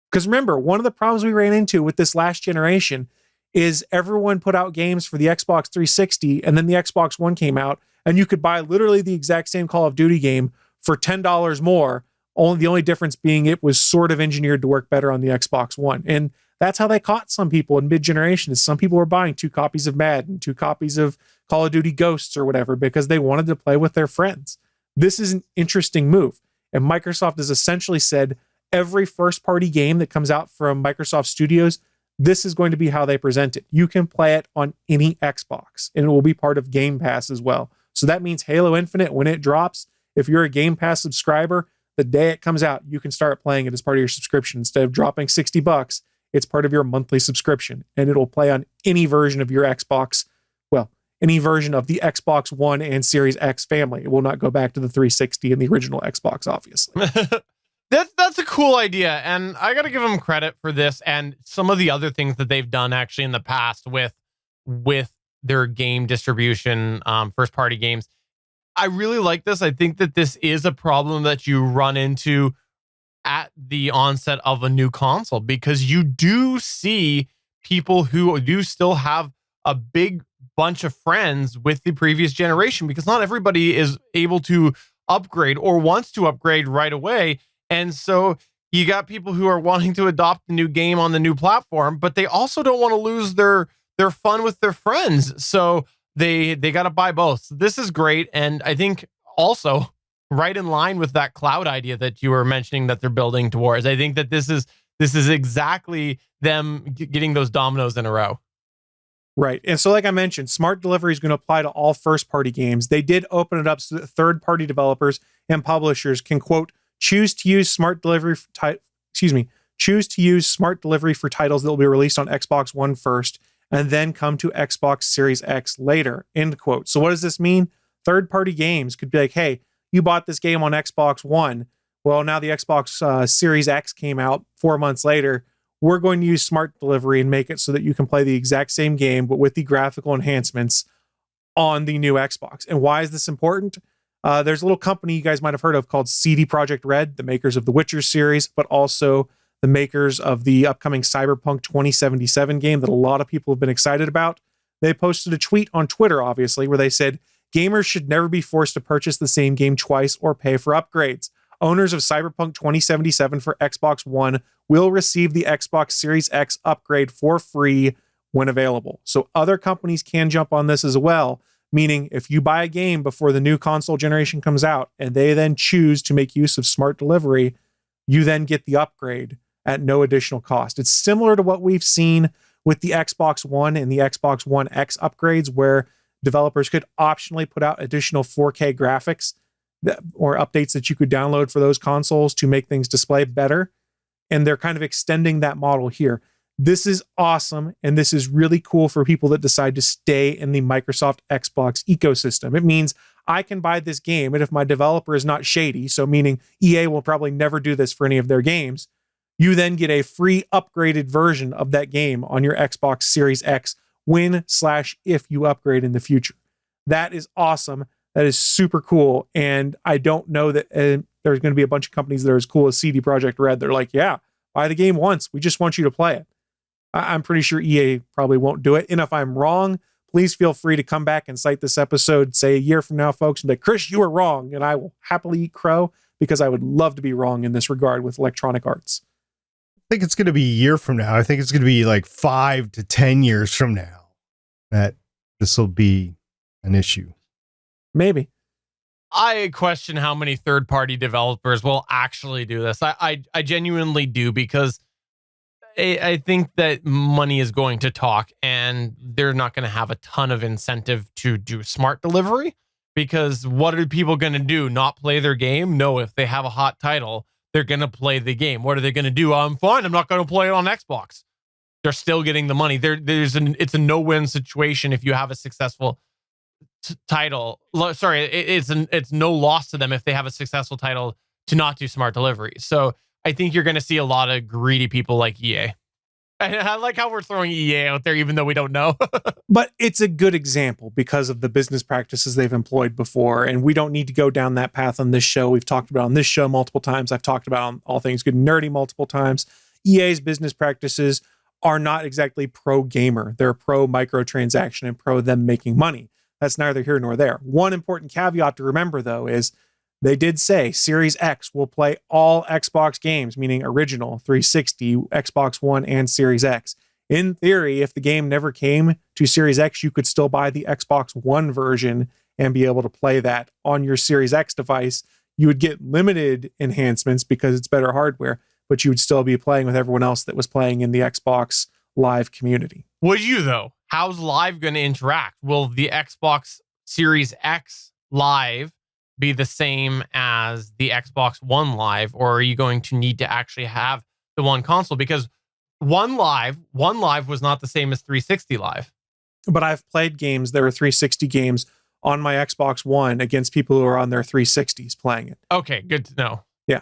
Because remember, one of the problems we ran into with this last generation is everyone put out games for the Xbox 360, and then the Xbox One came out, and you could buy literally the exact same Call of Duty game for $10 more. The only difference being it was sort of engineered to work better on the Xbox One. And that's how they caught some people in mid-generation, is some people were buying 2 copies of Madden, 2 copies of Call of Duty Ghosts or whatever, because they wanted to play with their friends. This is an interesting move. And Microsoft has essentially said every first-party game that comes out from Microsoft Studios, this is going to be how they present it. You can play it on any Xbox, and it will be part of Game Pass as well. So that means Halo Infinite, when it drops, if you're a Game Pass subscriber, the day it comes out, you can start playing it as part of your subscription. Instead of dropping $60, it's part of your monthly subscription, and it'll play on any version of your Xbox. Well, any version of the Xbox One and Series X family. It will not go back to the 360 and the original Xbox, obviously. That's a cool idea, and I got to give them credit for this and some of the other things that they've done actually in the past with their game distribution, first party games. I really like this. I think that this is a problem that you run into at the onset of a new console, because you do see people who do still have a big bunch of friends with the previous generation, because not everybody is able to upgrade or wants to upgrade right away. And so you got people who are wanting to adopt the new game on the new platform, but they also don't want to lose their fun with their friends. So they got to buy both. So this is great. And I think also right in line with that cloud idea that you were mentioning that they're building towards. I think that this is exactly them getting those dominoes in a row. Right. And so like I mentioned, smart delivery is going to apply to all first-party games. They did open it up so that third-party developers and publishers can, quote, choose to use smart delivery for titles that will be released on Xbox One first and then come to Xbox Series X later, end quote. So what does this mean? Third-party games could be like, hey, you bought this game on Xbox One. Well, now the Xbox Series X came out 4 months later. We're going to use smart delivery and make it so that you can play the exact same game, but with the graphical enhancements on the new Xbox. And why is this important? There's a little company you guys might have heard of called CD Projekt Red, the makers of the Witcher series, but also the makers of the upcoming Cyberpunk 2077 game that a lot of people have been excited about. They posted a tweet on Twitter, obviously, where they said, gamers should never be forced to purchase the same game twice or pay for upgrades. Owners of Cyberpunk 2077 for Xbox One will receive the Xbox Series X upgrade for free when available. So other companies can jump on this as well, meaning if you buy a game before the new console generation comes out and they then choose to make use of smart delivery, you then get the upgrade at no additional cost. It's similar to what we've seen with the Xbox One and the Xbox One X upgrades, where developers could optionally put out additional 4K graphics or updates that you could download for those consoles to make things display better. And they're kind of extending that model here. This is awesome, and this is really cool for people that decide to stay in the Microsoft Xbox ecosystem. It means I can buy this game, and if my developer is not shady, so meaning EA will probably never do this for any of their games, you then get a free upgraded version of that game on your Xbox Series X when/if you upgrade in the future. That is awesome. That is super cool. And I don't know that there's going to be a bunch of companies that are as cool as CD Projekt Red. They're like, yeah, buy the game once. We just want you to play it. I'm pretty sure EA probably won't do it. And if I'm wrong, please feel free to come back and cite this episode, say a year from now, folks, and be like, Chris, you were wrong. And I will happily eat crow, because I would love to be wrong in this regard with Electronic Arts. I think it's going to be a year from now. I think it's going to be like 5 to 10 years from now that this will be an issue. Maybe. I question how many third-party developers will actually do this. I genuinely do, because I think that money is going to talk, and they're not going to have a ton of incentive to do smart delivery, because what are people going to do? Not play their game? No, if they have a hot title, they're going to play the game. What are they going to do? I'm fine. I'm not going to play it on Xbox. They're still getting the money. It's a no-win situation if you have a successful title. Sorry, it's no loss to them if they have a successful title to not do smart delivery. So I think you're going to see a lot of greedy people like EA. And I like how we're throwing EA out there, even though we don't know. But it's a good example because of the business practices they've employed before. And we don't need to go down that path on this show. We've talked about on this show multiple times. I've talked about on All Things Good and Nerdy multiple times. EA's business practices are not exactly pro gamer. They're pro microtransaction and pro them making money. That's neither here nor there. One important caveat to remember, though, is they did say Series X will play all Xbox games, meaning original, 360, Xbox One, and Series X. In theory, if the game never came to Series X, you could still buy the Xbox One version and be able to play that on your Series X device. You would get limited enhancements because it's better hardware, but you would still be playing with everyone else that was playing in the Xbox live community. Would you, though? How's live going to interact? Will the Xbox Series X live be the same as the Xbox One live, or are you going to need to actually have the one console? Because one live was not the same as 360 live. But I've played games that are 360 games on my Xbox One against people who are on their 360s playing it. Okay, good to know. Yeah.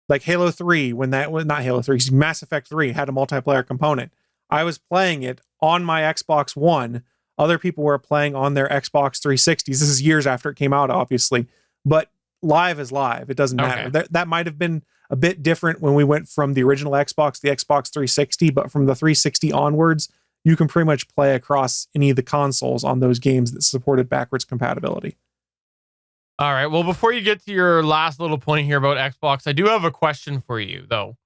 Like Halo 3, when that was not Halo 3, Mass Effect 3 had a multiplayer component. I was playing it on my Xbox One. Other people were playing on their Xbox 360s. This is years after it came out, obviously. But live is live. It doesn't matter. Okay. That might have been a bit different when we went from the original Xbox to the Xbox 360, but from the 360 onwards, you can pretty much play across any of the consoles on those games that supported backwards compatibility. All right. Well, before you get to your last little point here about Xbox, I do have a question for you, though.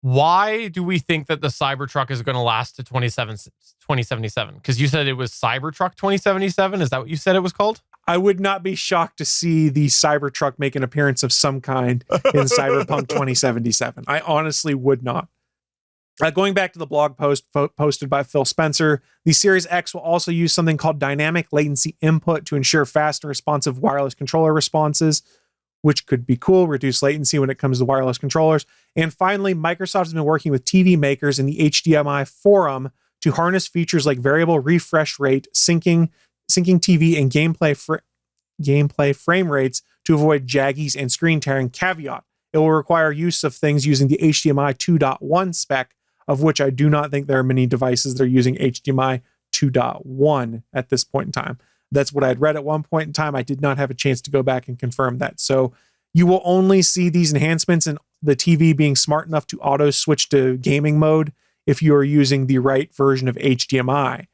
Why do we think that the Cybertruck is going to last to 2077? Because you said it was Cybertruck 2077. Is that what you said it was called? I would not be shocked to see the Cybertruck make an appearance of some kind in Cyberpunk 2077. I honestly would not. Going back to the blog post posted by Phil Spencer, the Series X will also use something called dynamic latency input to ensure fast and responsive wireless controller responses, which could be cool, reduce latency when it comes to wireless controllers. And finally, Microsoft has been working with TV makers in the HDMI forum to harness features like variable refresh rate, syncing TV and gameplay frame rates to avoid jaggies and screen tearing. Caveat: it will require use of things using the HDMI 2.1 spec, of which I do not think there are many devices that are using HDMI 2.1 at this point in time. That's what I'd read at one point in time. I did not have a chance to go back and confirm that. So you will only see these enhancements in the TV being smart enough to auto switch to gaming mode if you are using the right version of HDMI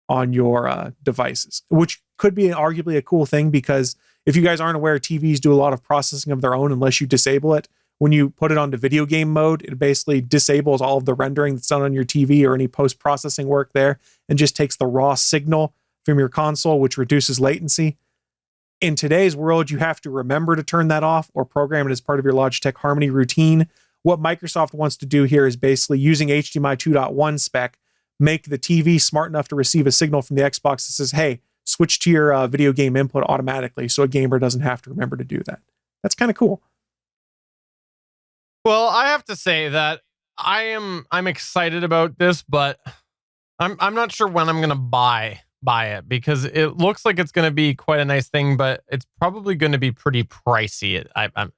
on your devices, which could be arguably a cool thing, because if you guys aren't aware, TVs do a lot of processing of their own unless you disable it. When you put it onto video game mode, it basically disables all of the rendering that's done on your TV or any post-processing work there and just takes the raw signal from your console, which reduces latency. In today's world, you have to remember to turn that off or program it as part of your Logitech Harmony routine. What Microsoft wants to do here is basically using HDMI 2.1 spec, make the TV smart enough to receive a signal from the Xbox that says, hey, switch to your video game input automatically, so a gamer doesn't have to remember to do that. That's kind of cool. Well, I have to say that I'm excited about this, but I'm not sure when I'm going to buy it, because it looks like it's going to be quite a nice thing, but it's probably going to be pretty pricey. I'm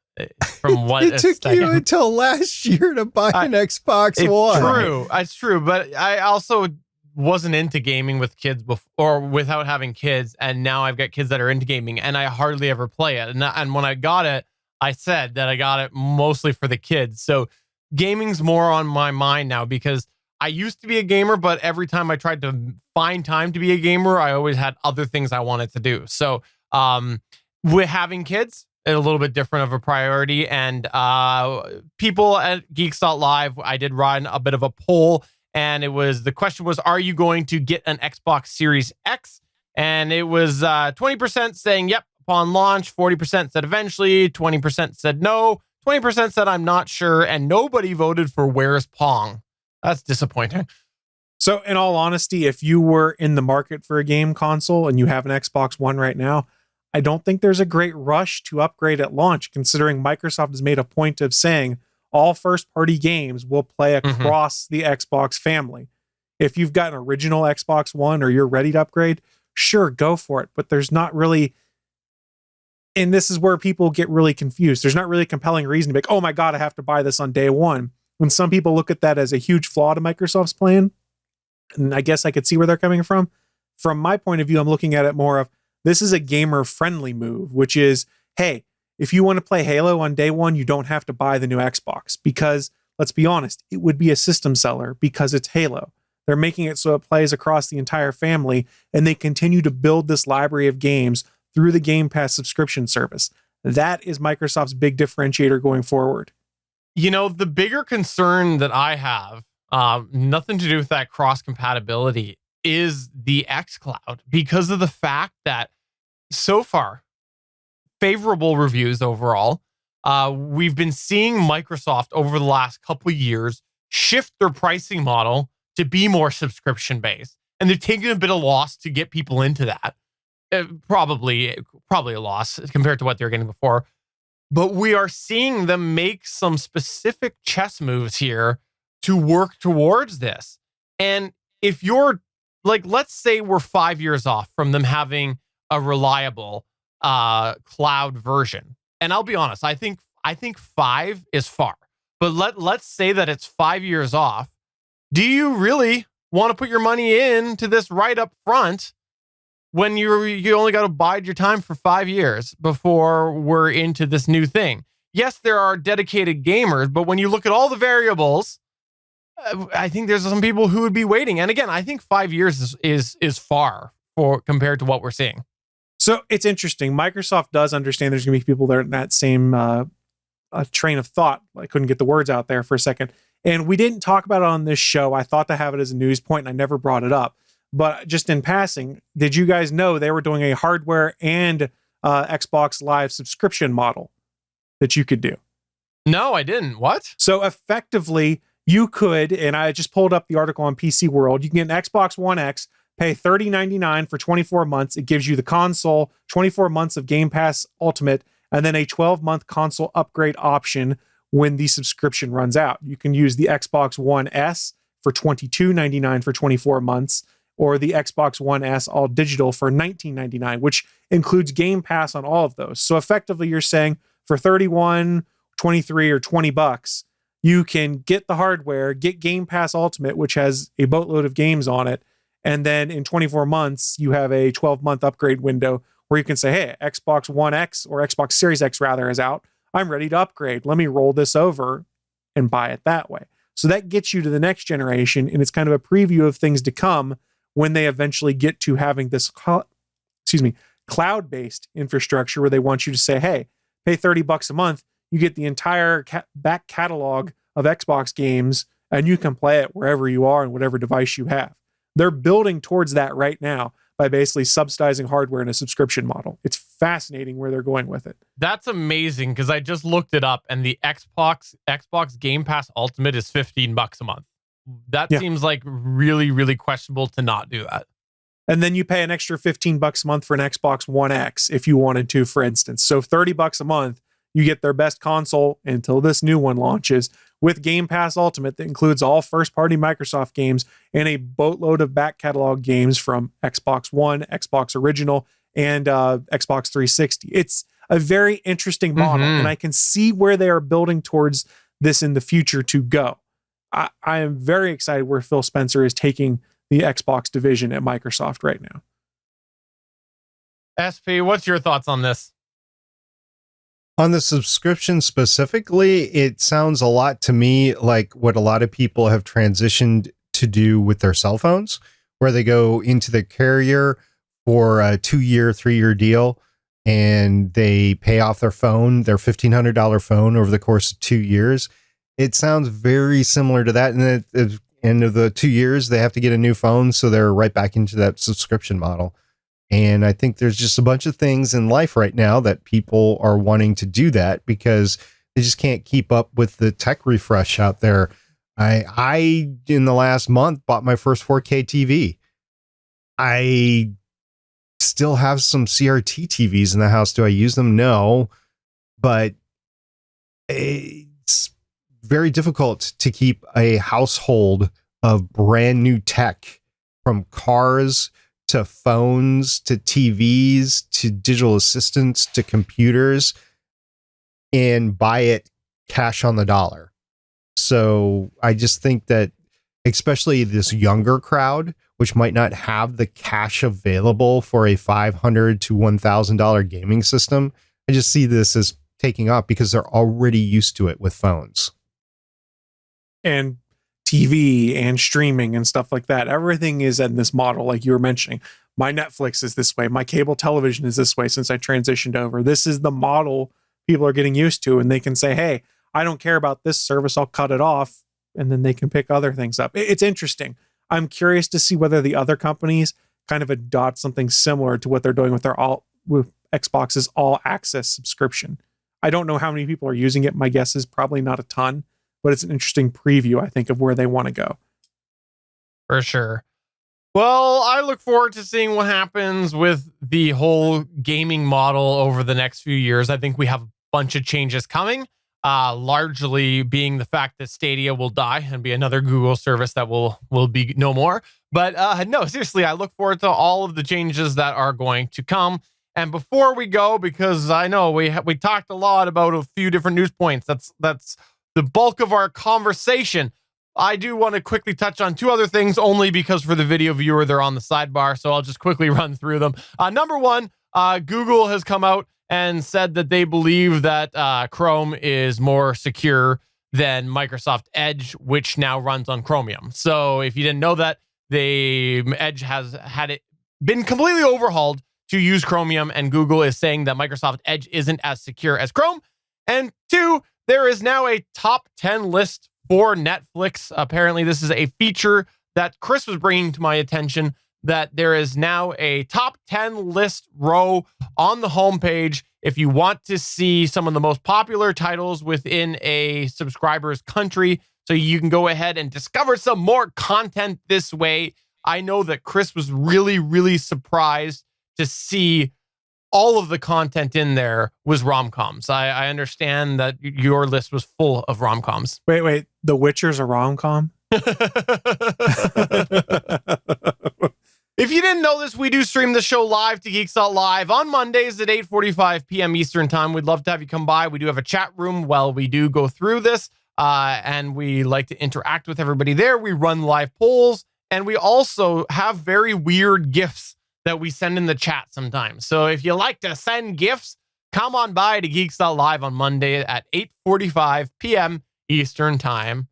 from what it took you until last year to buy an Xbox One. It's true, but I also wasn't into gaming with kids before, or without having kids, and now I've got kids that are into gaming, and I hardly ever play it. And when I got it, I said that I got it mostly for the kids. So gaming's more on my mind now, because I used to be a gamer, but every time I tried to find time to be a gamer, I always had other things I wanted to do. So with having kids, it's a little bit different of a priority. And people at Geeks.live, I did run a bit of a poll, and the question was, are you going to get an Xbox Series X? And it was 20% saying yep upon launch, 40% said eventually, 20% said no, 20% said I'm not sure, and nobody voted for Where's Pong. That's disappointing. So in all honesty, if you were in the market for a game console and you have an Xbox One right now, I don't think there's a great rush to upgrade at launch, considering Microsoft has made a point of saying all first-party games will play across the Xbox family. If you've got an original Xbox One or you're ready to upgrade, sure, go for it. But there's not really, and this is where people get really confused, there's not really a compelling reason to be like, oh my God, I have to buy this on day one. When some people look at that as a huge flaw to Microsoft's plan, and I guess I could see where they're coming from. From my point of view, I'm looking at it more of, this is a gamer-friendly move, which is, hey, if you want to play Halo on day one, you don't have to buy the new Xbox, because, let's be honest, it would be a system seller because it's Halo. They're making it so it plays across the entire family, and they continue to build this library of games through the Game Pass subscription service. That is Microsoft's big differentiator going forward. You know, the bigger concern that I have, nothing to do with that cross compatibility, is the xCloud, because of the fact that so far, favorable reviews overall. We've been seeing Microsoft over the last couple of years shift their pricing model to be more subscription based, and they're taking a bit of loss to get people into that. Probably a loss compared to what they were getting before. But we are seeing them make some specific chess moves here to work towards this. And if you're like, let's say we're 5 years off from them having a reliable cloud version. And I'll be honest, I think 5 is far. But let's say that it's 5 years off. Do you really want to put your money into this right up front when you only got to bide your time for 5 years before we're into this new thing? Yes, there are dedicated gamers, but when you look at all the variables, I think there's some people who would be waiting. And again, I think 5 years is far for compared to what we're seeing. So it's interesting. Microsoft does understand there's going to be people that are in that same train of thought. I couldn't get the words out there for a second. And we didn't talk about it on this show. I thought to have it as a news point, and I never brought it up. But just in passing, did you guys know they were doing a hardware and Xbox Live subscription model that you could do? No, I didn't. What? So effectively, you could, and I just pulled up the article on PC World, you can get an Xbox One X, pay $30.99 for 24 months. It gives you the console, 24 months of Game Pass Ultimate, and then a 12-month console upgrade option when the subscription runs out. You can use the Xbox One S for $22.99 for 24 months, or the Xbox One S all digital for $19.99, which includes Game Pass on all of those. So effectively, you're saying for $31, $23, or $20, you can get the hardware, get Game Pass Ultimate, which has a boatload of games on it, and then in 24 months, you have a 12-month upgrade window where you can say, hey, Xbox One X, or Xbox Series X rather, is out. I'm ready to upgrade. Let me roll this over and buy it that way. So that gets you to the next generation, and it's kind of a preview of things to come when they eventually get to having this cloud-based infrastructure where they want you to say, hey, pay $30 a month, you get the entire back catalog of Xbox games, and you can play it wherever you are and whatever device you have. They're building towards that right now by basically subsidizing hardware in a subscription model. It's fascinating where they're going with it. That's amazing, because I just looked it up, and the Xbox Game Pass Ultimate is $15 a month. That seems like really, really questionable to not do that. And then you pay an extra $15 a month for an Xbox One X if you wanted to, for instance. So $30 a month, you get their best console until this new one launches with Game Pass Ultimate that includes all first-party Microsoft games and a boatload of back catalog games from Xbox One, Xbox Original, and Xbox 360. It's a very interesting model, and I can see where they are building towards this in the future to go. I am very excited where Phil Spencer is taking the Xbox division at Microsoft right now. SP, what's your thoughts on this? On the subscription specifically, it sounds a lot to me like what a lot of people have transitioned to do with their cell phones, where they go into the carrier for a 2-year, 3-year deal, and they pay off their phone, their $1,500 phone over the course of 2 years. It sounds very similar to that. And at the end of the 2 years, they have to get a new phone. So they're right back into that subscription model. And I think there's just a bunch of things in life right now that people are wanting to do that because they just can't keep up with the tech refresh out there. I in the last month, bought my first 4K TV. I still have some CRT TVs in the house. Do I use them? No. But it's very difficult to keep a household of brand new tech, from cars to phones to TVs to digital assistants to computers, and buy it cash on the dollar. So I just think that especially this younger crowd, which might not have the cash available for a $500 to $1,000 gaming system, I just see this as taking off because they're already used to it with phones. And TV and streaming and stuff like that. Everything is in this model, like you were mentioning. My Netflix is this way. My cable television is this way since I transitioned over. This is the model people are getting used to, and they can say, hey, I don't care about this service. I'll cut it off. And then they can pick other things up. It's interesting. I'm curious to see whether the other companies kind of adopt something similar to what they're doing with with Xbox's all access subscription. I don't know how many people are using it. My guess is probably not a ton, but it's an interesting preview, I think, of where they want to go. For sure. Well, I look forward to seeing what happens with the whole gaming model over the next few years. I think we have a bunch of changes coming, largely being the fact that Stadia will die and be another Google service that will be no more. But no, seriously, I look forward to all of the changes that are going to come. And before we go, because I know we talked a lot about a few different news points, that's the bulk of our conversation. I do want to quickly touch on two other things, only because for the video viewer, they're on the sidebar. So I'll just quickly run through them. Number one, Google has come out and said that they believe that Chrome is more secure than Microsoft Edge, which now runs on Chromium. So if you didn't know that, the Edge has had it been completely overhauled to use Chromium, and Google is saying that Microsoft Edge isn't as secure as Chrome. And two, there is now a top 10 list for Netflix. Apparently, this is a feature that Chris was bringing to my attention, that there is now a top 10 list row on the homepage. If you want to see some of the most popular titles within a subscriber's country, so you can go ahead and discover some more content this way. I know that Chris was really, really surprised to see all of the content in there was rom-coms. I understand that your list was full of rom-coms. Wait, The Witcher's a rom-com? If you didn't know this, we do stream the show live to Geeks.live on Mondays at 8:45 p.m. Eastern time. We'd love to have you come by. We do have a chat room while we do go through this, and we like to interact with everybody there. We run live polls, and we also have very weird GIFs that we send in the chat sometimes. So if you like to send GIFs, come on by to Geeks.live on Monday at 8:45 p.m. Eastern time.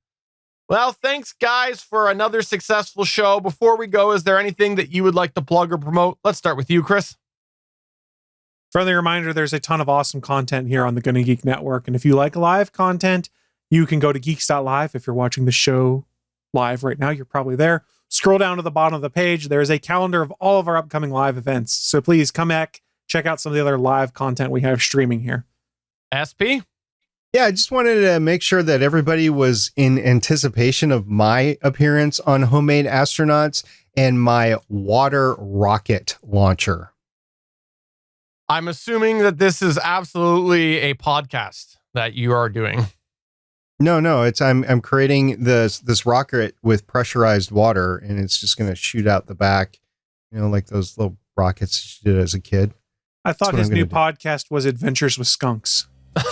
Well, thanks, guys, for another successful show. Before we go, is there anything that you would like to plug or promote? Let's start with you, Chris. Friendly reminder, there's a ton of awesome content here on the Gonna Geek Network. And if you like live content, you can go to Geeks.live. If you're watching the show live right now, you're probably there. Scroll down to the bottom of the page. There's a calendar of all of our upcoming live events. So please come back, check out some of the other live content we have streaming here. SP? Yeah, I just wanted to make sure that everybody was in anticipation of my appearance on Homemade Astronauts and my water rocket launcher. I'm assuming that this is absolutely a podcast that you are doing. No, it's I'm creating this rocket with pressurized water, and it's just going to shoot out the back, like those little rockets you did as a kid. I thought his new podcast was Adventures with Skunks. On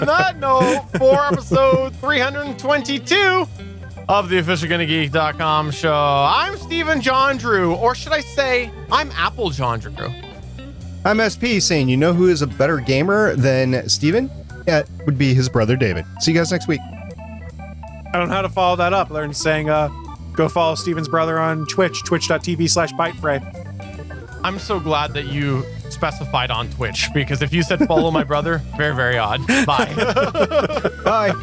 that note, for episode 322 of the officialgonnageek.com show, I'm Stephen John Drew, or should I say, I'm Apple John Drew. I'm SP, saying, you know who is a better gamer than Steven? Yeah, it would be his brother David. See you guys next week. I don't know how to follow that up. Learn saying, go follow Steven's brother on Twitch, twitch.tv/ByteFray. I'm so glad that you specified on Twitch, because if you said follow my brother, very, very odd. Bye. Bye.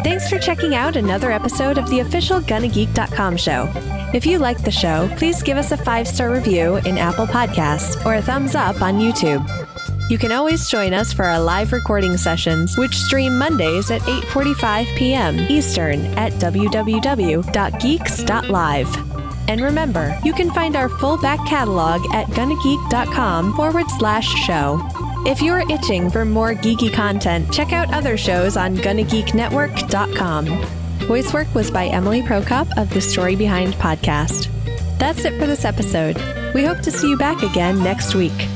Thanks for checking out another episode of the official GonnaGeek.com show. If you like the show, please give us a 5-star review in Apple Podcasts or a thumbs up on YouTube. You can always join us for our live recording sessions, which stream Mondays at 8:45 p.m. Eastern at www.geeks.live. And remember, you can find our full back catalog at GonnaGeek.com/show. If you're itching for more geeky content, check out other shows on GonnaGeekNetwork.com. Voice work was by Emily Prokop of the Story Behind podcast. That's it for this episode. We hope to see you back again next week.